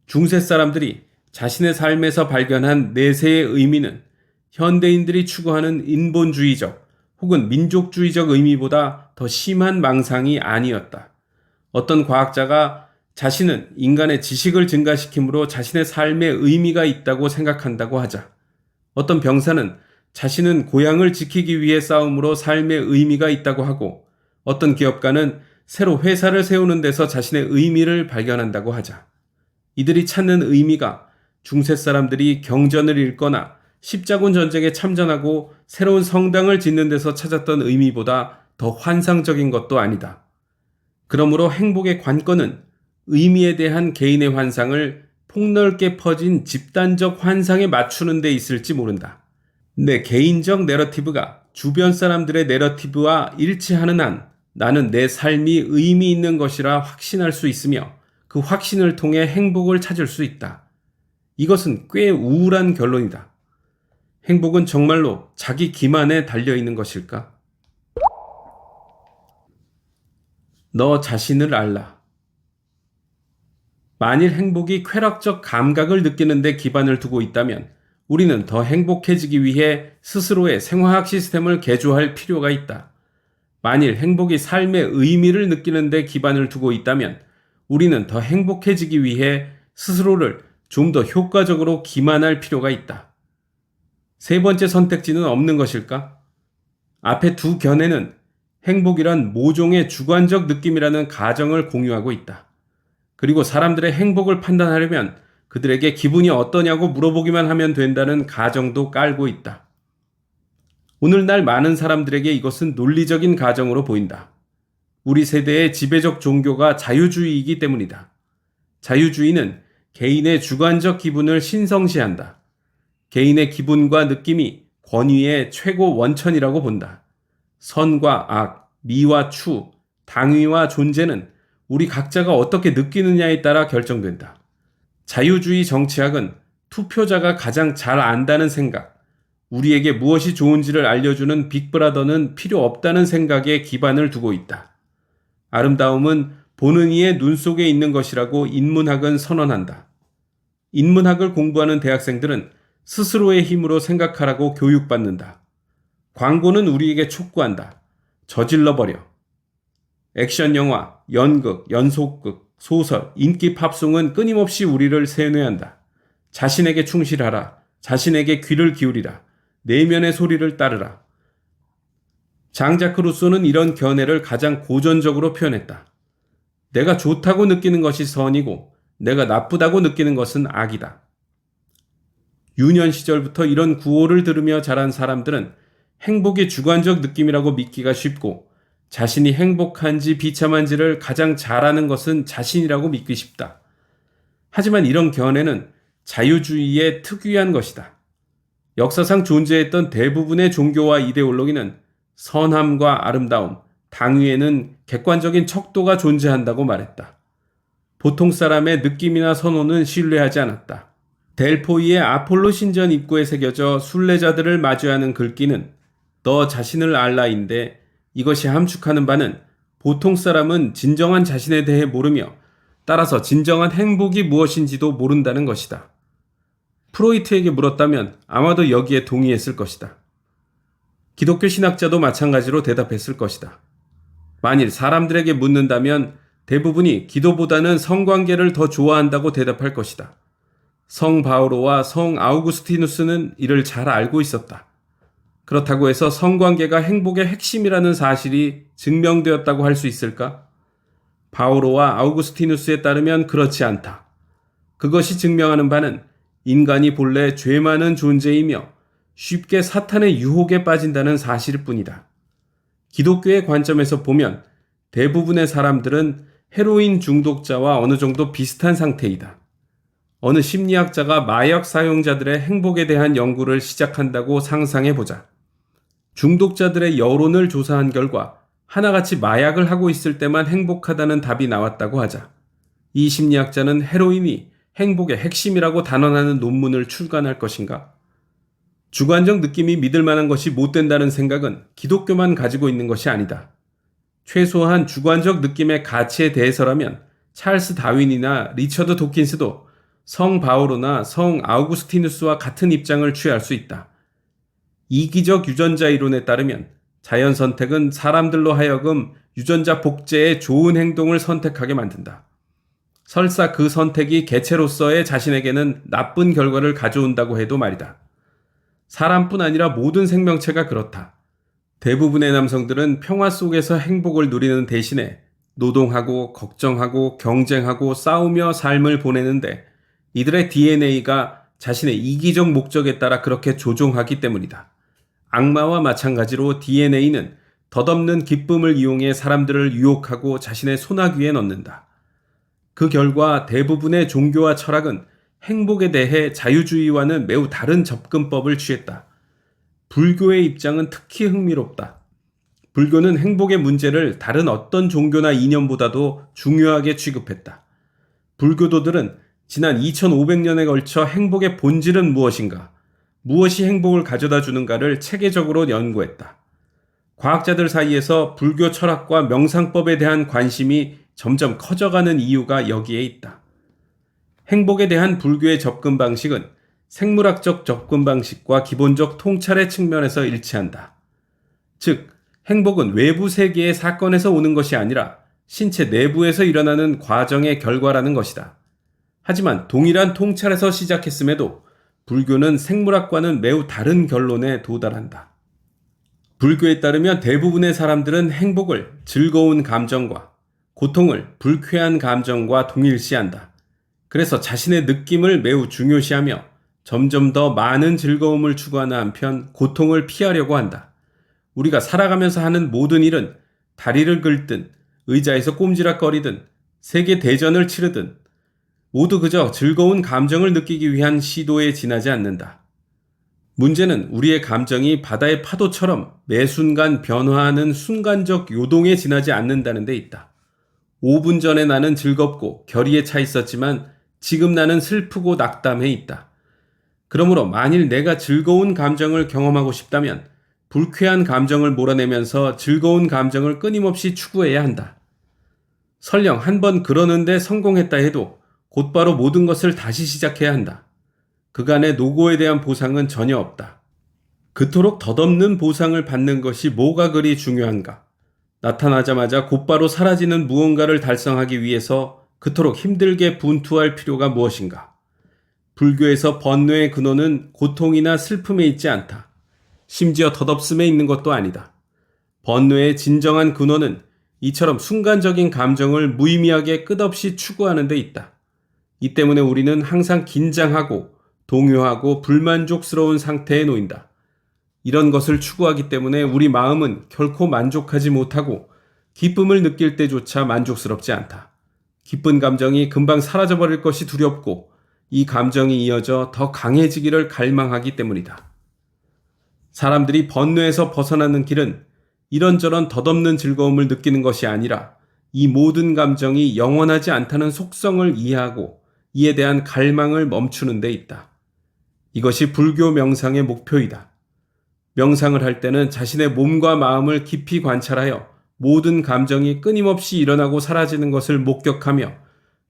중세 사람들이 자신의 삶에서 발견한 내세의 의미는 현대인들이 추구하는 인본주의적 혹은 민족주의적 의미보다 더 심한 망상이 아니었다. 어떤 과학자가 자신은 인간의 지식을 증가시킴으로 자신의 삶에 의미가 있다고 생각한다고 하자. 어떤 병사는 자신은 고향을 지키기 위해 싸움으로 삶에 의미가 있다고 하고 어떤 기업가는 새로 회사를 세우는 데서 자신의 의미를 발견한다고 하자. 이들이 찾는 의미가 중세 사람들이 경전을 읽거나 십자군 전쟁에 참전하고 새로운 성당을 짓는 데서 찾았던 의미보다 더 환상적인 것도 아니다. 그러므로 행복의 관건은 의미에 대한 개인의 환상을 폭넓게 퍼진 집단적 환상에 맞추는 데 있을지 모른다. 내 개인적 내러티브가 주변 사람들의 내러티브와 일치하는 한 나는 내 삶이 의미 있는 것이라 확신할 수 있으며 그 확신을 통해 행복을 찾을 수 있다. 이것은 꽤 우울한 결론이다. 행복은 정말로 자기 기만에 달려있는 것일까? 너 자신을 알라. 만일 행복이 쾌락적 감각을 느끼는 데 기반을 두고 있다면 우리는 더 행복해지기 위해 스스로의 생화학 시스템을 개조할 필요가 있다. 만일 행복이 삶의 의미를 느끼는 데 기반을 두고 있다면 우리는 더 행복해지기 위해 스스로를 좀 더 효과적으로 기만할 필요가 있다. 세 번째 선택지는 없는 것일까? 앞에 두 견해는 행복이란 모종의 주관적 느낌이라는 가정을 공유하고 있다. 그리고 사람들의 행복을 판단하려면 그들에게 기분이 어떠냐고 물어보기만 하면 된다는 가정도 깔고 있다. 오늘날 많은 사람들에게 이것은 논리적인 가정으로 보인다. 우리 세대의 지배적 종교가 자유주의이기 때문이다. 자유주의는 개인의 주관적 기분을 신성시한다. 개인의 기분과 느낌이 권위의 최고 원천이라고 본다. 선과 악, 미와 추, 당위와 존재는 우리 각자가 어떻게 느끼느냐에 따라 결정된다. 자유주의 정치학은 투표자가 가장 잘 안다는 생각, 우리에게 무엇이 좋은지를 알려주는 빅브라더는 필요 없다는 생각에 기반을 두고 있다. 아름다움은 보는 이의 눈 속에 있는 것이라고 인문학은 선언한다. 인문학을 공부하는 대학생들은 스스로의 힘으로 생각하라고 교육받는다. 광고는 우리에게 촉구한다. 저질러버려. 액션 영화, 연극, 연속극, 소설, 인기 팝송은 끊임없이 우리를 세뇌한다. 자신에게 충실하라. 자신에게 귀를 기울이라. 내면의 소리를 따르라. 장자크 루소는 이런 견해를 가장 고전적으로 표현했다. 내가 좋다고 느끼는 것이 선이고 내가 나쁘다고 느끼는 것은 악이다. 유년 시절부터 이런 구호를 들으며 자란 사람들은 행복이 주관적 느낌이라고 믿기가 쉽고 자신이 행복한지 비참한지를 가장 잘 아는 것은 자신이라고 믿기 쉽다. 하지만 이런 견해는 자유주의의 특유한 것이다. 역사상 존재했던 대부분의 종교와 이데올로기는 선함과 아름다움, 당위에는 객관적인 척도가 존재한다고 말했다. 보통 사람의 느낌이나 선호는 신뢰하지 않았다. 델포이의 아폴로 신전 입구에 새겨져 순례자들을 마주하는 글귀는 너 자신을 알라인데 이것이 함축하는 바는 보통 사람은 진정한 자신에 대해 모르며 따라서 진정한 행복이 무엇인지도 모른다는 것이다. 프로이트에게 물었다면 아마도 여기에 동의했을 것이다. 기독교 신학자도 마찬가지로 대답했을 것이다. 만일 사람들에게 묻는다면 대부분이 기도보다는 성관계를 더 좋아한다고 대답할 것이다. 성 바오로와 성 아우구스티누스는 이를 잘 알고 있었다. 그렇다고 해서 성관계가 행복의 핵심이라는 사실이 증명되었다고 할 수 있을까? 바오로와 아우구스티누스에 따르면 그렇지 않다. 그것이 증명하는 바는 인간이 본래 죄 많은 존재이며 쉽게 사탄의 유혹에 빠진다는 사실일 뿐이다. 기독교의 관점에서 보면 대부분의 사람들은 헤로인 중독자와 어느 정도 비슷한 상태이다. 어느 심리학자가 마약 사용자들의 행복에 대한 연구를 시작한다고 상상해보자. 중독자들의 여론을 조사한 결과 하나같이 마약을 하고 있을 때만 행복하다는 답이 나왔다고 하자. 이 심리학자는 헤로인이 행복의 핵심이라고 단언하는 논문을 출간할 것인가? 주관적 느낌이 믿을 만한 것이 못 된다는 생각은 기독교만 가지고 있는 것이 아니다. 최소한 주관적 느낌의 가치에 대해서라면 찰스 다윈이나 리처드 도킨스도 성 바오로나 성 아우구스티누스와 같은 입장을 취할 수 있다. 이기적 유전자 이론에 따르면 자연 선택은 사람들로 하여금 유전자 복제에 좋은 행동을 선택하게 만든다. 설사 그 선택이 개체로서의 자신에게는 나쁜 결과를 가져온다고 해도 말이다. 사람뿐 아니라 모든 생명체가 그렇다. 대부분의 남성들은 평화 속에서 행복을 누리는 대신에 노동하고 걱정하고 경쟁하고 싸우며 삶을 보내는데 이들의 DNA가 자신의 이기적 목적에 따라 그렇게 조종하기 때문이다. 악마와 마찬가지로 DNA는 덧없는 기쁨을 이용해 사람들을 유혹하고 자신의 소나귀에 넣는다. 그 결과 대부분의 종교와 철학은 행복에 대해 자유주의와는 매우 다른 접근법을 취했다. 불교의 입장은 특히 흥미롭다. 불교는 행복의 문제를 다른 어떤 종교나 이념보다도 중요하게 취급했다. 불교도들은 지난 2500년에 걸쳐 행복의 본질은 무엇인가, 무엇이 행복을 가져다 주는가를 체계적으로 연구했다. 과학자들 사이에서 불교 철학과 명상법에 대한 관심이 점점 커져가는 이유가 여기에 있다. 행복에 대한 불교의 접근 방식은 생물학적 접근 방식과 기본적 통찰의 측면에서 일치한다. 즉, 행복은 외부 세계의 사건에서 오는 것이 아니라 신체 내부에서 일어나는 과정의 결과라는 것이다. 하지만 동일한 통찰에서 시작했음에도 불교는 생물학과는 매우 다른 결론에 도달한다. 불교에 따르면 대부분의 사람들은 행복을 즐거운 감정과 고통을 불쾌한 감정과 동일시한다. 그래서 자신의 느낌을 매우 중요시하며 점점 더 많은 즐거움을 추구하는 한편 고통을 피하려고 한다. 우리가 살아가면서 하는 모든 일은 다리를 긁든 의자에서 꼼지락거리든 세계 대전을 치르든 모두 그저 즐거운 감정을 느끼기 위한 시도에 지나지 않는다. 문제는 우리의 감정이 바다의 파도처럼 매 순간 변화하는 순간적 요동에 지나지 않는다는 데 있다. 5분 전에 나는 즐겁고 결의에 차 있었지만 지금 나는 슬프고 낙담해 있다. 그러므로 만일 내가 즐거운 감정을 경험하고 싶다면 불쾌한 감정을 몰아내면서 즐거운 감정을 끊임없이 추구해야 한다. 설령 한 번 그러는데 성공했다 해도 곧바로 모든 것을 다시 시작해야 한다. 그간의 노고에 대한 보상은 전혀 없다. 그토록 덧없는 보상을 받는 것이 뭐가 그리 중요한가? 나타나자마자 곧바로 사라지는 무언가를 달성하기 위해서 그토록 힘들게 분투할 필요가 무엇인가? 불교에서 번뇌의 근원은 고통이나 슬픔에 있지 않다. 심지어 덧없음에 있는 것도 아니다. 번뇌의 진정한 근원은 이처럼 순간적인 감정을 무의미하게 끝없이 추구하는 데 있다. 이 때문에 우리는 항상 긴장하고 동요하고 불만족스러운 상태에 놓인다. 이런 것을 추구하기 때문에 우리 마음은 결코 만족하지 못하고 기쁨을 느낄 때조차 만족스럽지 않다. 기쁜 감정이 금방 사라져버릴 것이 두렵고 이 감정이 이어져 더 강해지기를 갈망하기 때문이다. 사람들이 번뇌에서 벗어나는 길은 이런저런 덧없는 즐거움을 느끼는 것이 아니라 이 모든 감정이 영원하지 않다는 속성을 이해하고 이에 대한 갈망을 멈추는 데 있다. 이것이 불교 명상의 목표이다. 명상을 할 때는 자신의 몸과 마음을 깊이 관찰하여 모든 감정이 끊임없이 일어나고 사라지는 것을 목격하며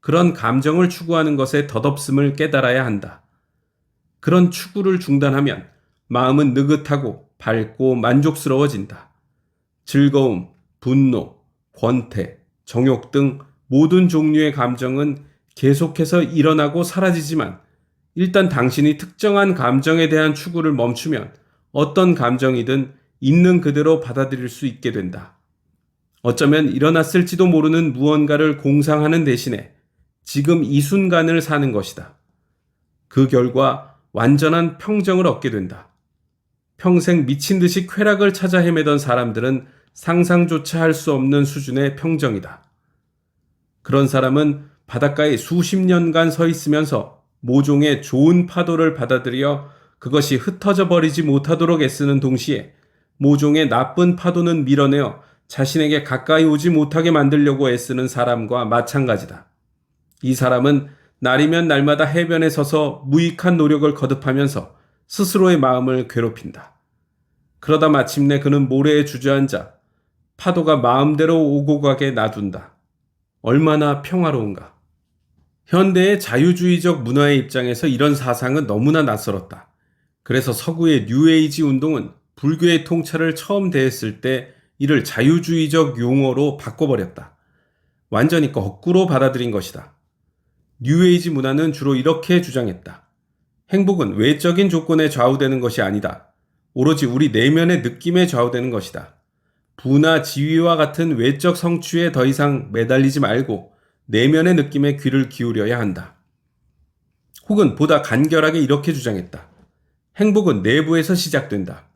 그런 감정을 추구하는 것의 덧없음을 깨달아야 한다. 그런 추구를 중단하면 마음은 느긋하고 밝고 만족스러워진다. 즐거움, 분노, 권태, 정욕 등 모든 종류의 감정은 계속해서 일어나고 사라지지만 일단 당신이 특정한 감정에 대한 추구를 멈추면 어떤 감정이든 있는 그대로 받아들일 수 있게 된다. 어쩌면 일어났을지도 모르는 무언가를 공상하는 대신에 지금 이 순간을 사는 것이다. 그 결과 완전한 평정을 얻게 된다. 평생 미친 듯이 쾌락을 찾아 헤매던 사람들은 상상조차 할 수 없는 수준의 평정이다. 그런 사람은 바닷가에 수십 년간 서 있으면서 모종의 좋은 파도를 받아들여 그것이 흩어져 버리지 못하도록 애쓰는 동시에 모종의 나쁜 파도는 밀어내어 자신에게 가까이 오지 못하게 만들려고 애쓰는 사람과 마찬가지다. 이 사람은 날이면 날마다 해변에 서서 무익한 노력을 거듭하면서 스스로의 마음을 괴롭힌다. 그러다 마침내 그는 모래에 주저앉아 파도가 마음대로 오고 가게 놔둔다. 얼마나 평화로운가. 현대의 자유주의적 문화의 입장에서 이런 사상은 너무나 낯설었다. 그래서 서구의 뉴에이지 운동은 불교의 통찰을 처음 대했을 때 이를 자유주의적 용어로 바꿔버렸다. 완전히 거꾸로 받아들인 것이다. 뉴에이지 문화는 주로 이렇게 주장했다. 행복은 외적인 조건에 좌우되는 것이 아니다. 오로지 우리 내면의 느낌에 좌우되는 것이다. 부나 지위와 같은 외적 성취에 더 이상 매달리지 말고 내면의 느낌에 귀를 기울여야 한다. 혹은 보다 간결하게 이렇게 주장했다. 행복은 내부에서 시작된다.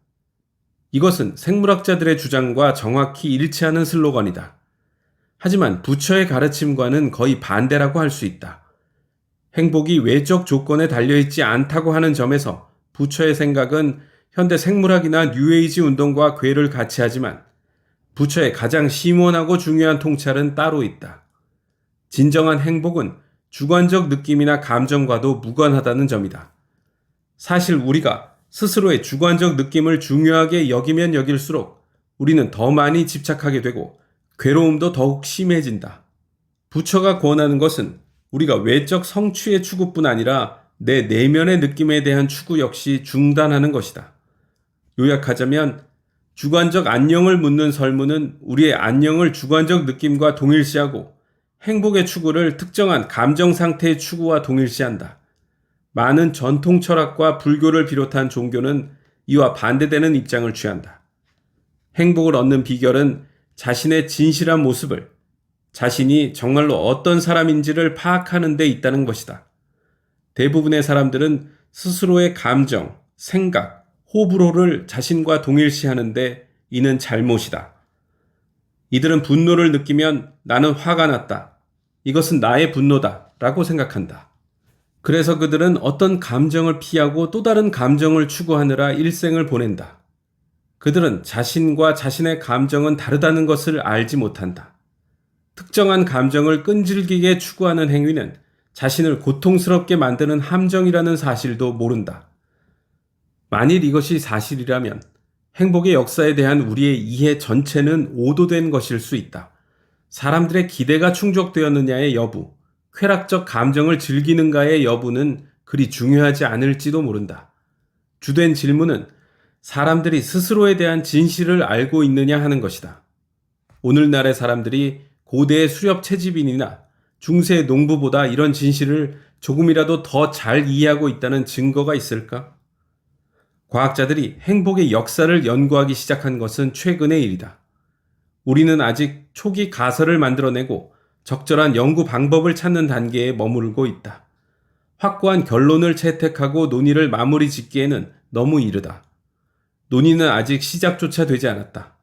이것은 생물학자들의 주장과 정확히 일치하는 슬로건이다. 하지만 부처의 가르침과는 거의 반대라고 할 수 있다. 행복이 외적 조건에 달려있지 않다고 하는 점에서 부처의 생각은 현대 생물학이나 뉴에이지 운동과 궤를 같이 하지만 부처의 가장 심원하고 중요한 통찰은 따로 있다. 진정한 행복은 주관적 느낌이나 감정과도 무관하다는 점이다. 사실 우리가 스스로의 주관적 느낌을 중요하게 여기면 여길수록 우리는 더 많이 집착하게 되고 괴로움도 더욱 심해진다. 부처가 권하는 것은 우리가 외적 성취의 추구뿐 아니라 내 내면의 느낌에 대한 추구 역시 중단하는 것이다. 요약하자면 주관적 안녕을 묻는 설문은 우리의 안녕을 주관적 느낌과 동일시하고 행복의 추구를 특정한 감정 상태의 추구와 동일시한다. 많은 전통 철학과 불교를 비롯한 종교는 이와 반대되는 입장을 취한다. 행복을 얻는 비결은 자신의 진실한 모습을, 자신이 정말로 어떤 사람인지를 파악하는 데 있다는 것이다. 대부분의 사람들은 스스로의 감정, 생각, 호불호를 자신과 동일시하는데 이는 잘못이다. 이들은 분노를 느끼면 나는 화가 났다. 이것은 나의 분노다. 라고 생각한다. 그래서 그들은 어떤 감정을 피하고 또 다른 감정을 추구하느라 일생을 보낸다. 그들은 자신과 자신의 감정은 다르다는 것을 알지 못한다. 특정한 감정을 끈질기게 추구하는 행위는 자신을 고통스럽게 만드는 함정이라는 사실도 모른다. 만일 이것이 사실이라면 행복의 역사에 대한 우리의 이해 전체는 오도된 것일 수 있다. 사람들의 기대가 충족되었느냐의 여부, 쾌락적 감정을 즐기는가의 여부는 그리 중요하지 않을지도 모른다. 주된 질문은 사람들이 스스로에 대한 진실을 알고 있느냐 하는 것이다. 오늘날의 사람들이 고대의 수렵 채집인이나 중세 농부보다 이런 진실을 조금이라도 더 잘 이해하고 있다는 증거가 있을까? 과학자들이 행복의 역사를 연구하기 시작한 것은 최근의 일이다. 우리는 아직 초기 가설을 만들어내고 적절한 연구 방법을 찾는 단계에 머무르고 있다. 확고한 결론을 채택하고 논의를 마무리 짓기에는 너무 이르다. 논의는 아직 시작조차 되지 않았다.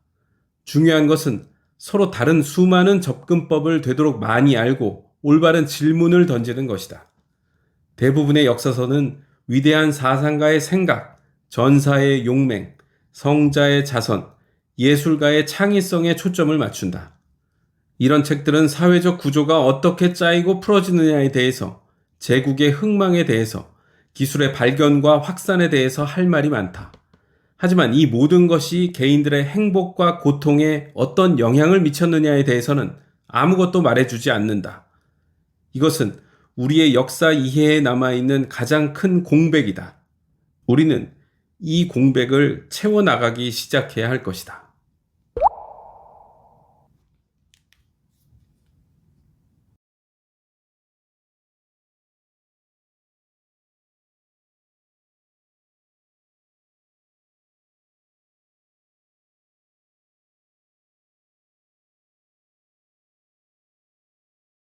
중요한 것은 서로 다른 수많은 접근법을 되도록 많이 알고 올바른 질문을 던지는 것이다. 대부분의 역사서는 위대한 사상가의 생각, 전사의 용맹, 성자의 자선, 예술가의 창의성에 초점을 맞춘다. 이런 책들은 사회적 구조가 어떻게 짜이고 풀어지느냐에 대해서, 제국의 흥망에 대해서, 기술의 발견과 확산에 대해서 할 말이 많다. 하지만 이 모든 것이 개인들의 행복과 고통에 어떤 영향을 미쳤느냐에 대해서는 아무것도 말해주지 않는다. 이것은 우리의 역사 이해에 남아있는 가장 큰 공백이다. 우리는 이 공백을 채워나가기 시작해야 할 것이다.